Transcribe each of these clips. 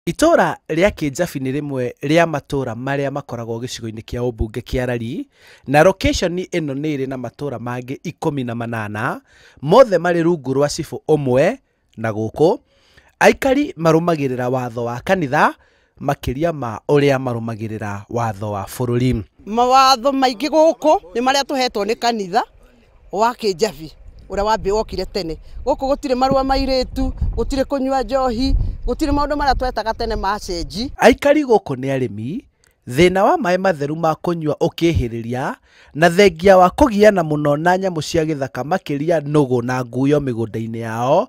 Ituura ria Kijabe nĩ rimwe ria matura maria makoragwo gĩcigo-inĩ kia ũmbunge kia Lari, na location ĩno nĩ ĩrĩ na matura mangĩ 18 mothe marĩ rungu rwa cibũ ũmwe na guku. Aikari marumagirira watho wa kanitha makiria ma ũrĩa marumagirira watho wa bũrũri. Mawatho maingi guku ni maria tuhetwo ni kanitha wa Kijabe uria wambi wokire tene. Guku gutire marua mairitu, gutire kunywa njoohi, gutire maundu maria twetaga tene macenji. Aikari guku ni arimi, thina wa maĩ matheru ma kunywa ukihiriria na thengia wa kugiana muno na nyamu cia githaka makiria nugu na nguyo migunda-inĩ yao.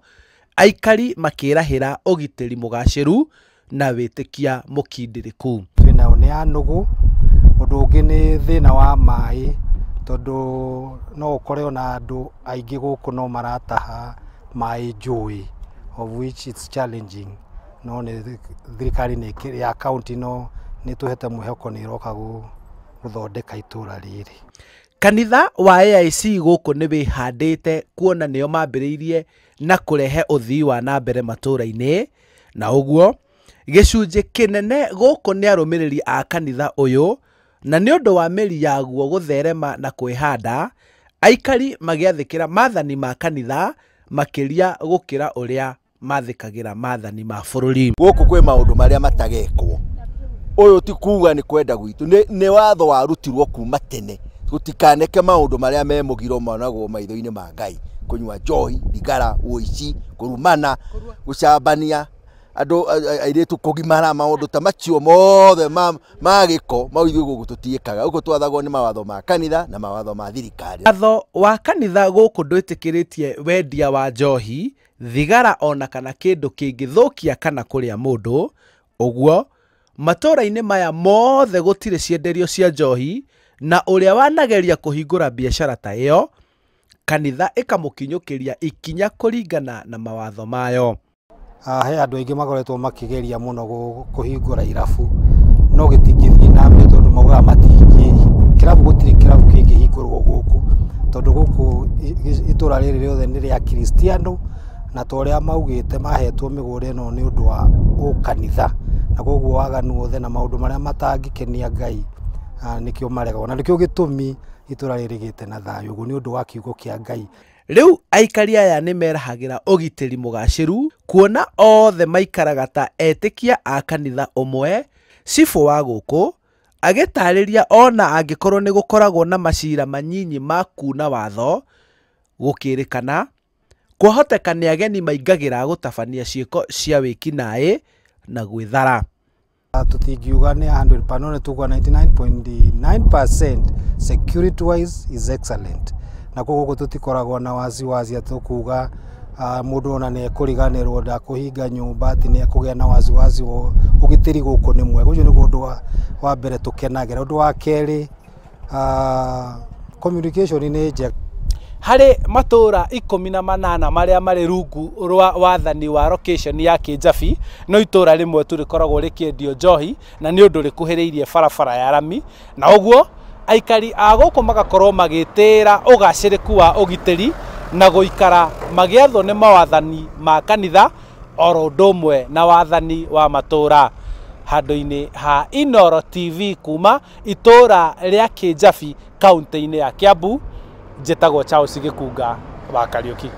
Aikari makirahira ugitiri mugaciru na witikia mukindiriku. Thina ni ya nugu, undu ungi ni thina wa maĩ, tondu no ukore ona andu aingi guku no marataha maĩ njoohi, of which it's challenging. No ni thirikari ni ya county no ni tuhete mwihoko ni iroka guthondeka itura riri. Kanitha wa AIC guku ni wehandire kuona nio mambiriirie na kurehe uthii wa na mbere matura-ini, na uguo gicunji kinene guku ni arumiriri a kanitha uyu, na ni undu wa meri yaguo gutherema na kwihanda. Aikari magiathikira mathani ma kanitha makiria gukira uria mathikagira mathani ma bũrũri. Guku kwe maundu maria matagekwo, uyu ti kuuga ni kwenda gwitu, ni watho warutirwo kuuma tene. Gutikaneke maundu maria me mugiro managwo maitho-ini ma Ngai, kunywa njoohi, thigara, uici, kurumana, gucambania andu airitu, kugimara, maundu ta macio mothe magiko maithu guku tutiikaga. Guku twathagwo ni mawatho ma kanitha na mawatho ma thirikari. Watho wa kanitha guku ndwĩtĩkĩrĩtie wendia wa njoohi, thigara ona kana kindu kingithukia kana kuria mundu. Uguo matura-ini maya mothe gutire cienderio cia njoohi, na uria wanageria kuhingura biashara ta iyo kanitha ikamukinyukiria ikinya kuringana na mawatho mayo. He andu aingi makoretwo makigeria muno kuhingura irabu, no gitingithii na mbere tondu maugaga matingi kirabu, gutire kirabu kingihingurwo guku tondu guku itura riri riothe ni ria Kristiano, na toria maugite mahetwo migura ino ni undu wa ukanitha, na koguo waganu othe na maundu maria matangikenia Ngai nikio maregwo, na nikio gitumi itura riri gite na thayu. Uguo ni undu wa kiugo kia Ngai. Riu aikari aya ni merahagira ugitiri mugaciru kuona othe maikaraga ta etikia a kanitha umwe. Cibũ wa guku agitariria ona angikorwo ni gukoragwo na macira manyinyi ma kuna watho, gukirikana kwahoteka ni ageni maingagira gutabania ciiko cia wikinaĩ na gwithara. Tutingiuga ni 100%, tukuga 99.9% security wise is excellent, na koguo tutikoragwo na waziwazi atukuga mundu ona ni ekuriganirwo ndakuhinga nyumba ati ni akugia na waziwazi ugitiri guku ni mwega. Ucio ni undu wa mbere tukenagira. Undu wa keri, communication ni njega. Hari matura 18 maria mari rungu rwa wathani wa location ya Kijabe, no itura rimwe turikoragwo rikiendio njoohi na ni undu rikuhiriirie barabara ya rami, na uguo aikari a guku magakorwo magitira ugaciriku wa ugitiri na guikara magiathwo ni mawathani ma kanitha oro ndomwe na wathani wa matura. Handu-ini ha Inooro TV kuuma itura ria Kijabe kaunti-ini ya Kiambu, njitagwo Charles Gikunga wa Kariuki.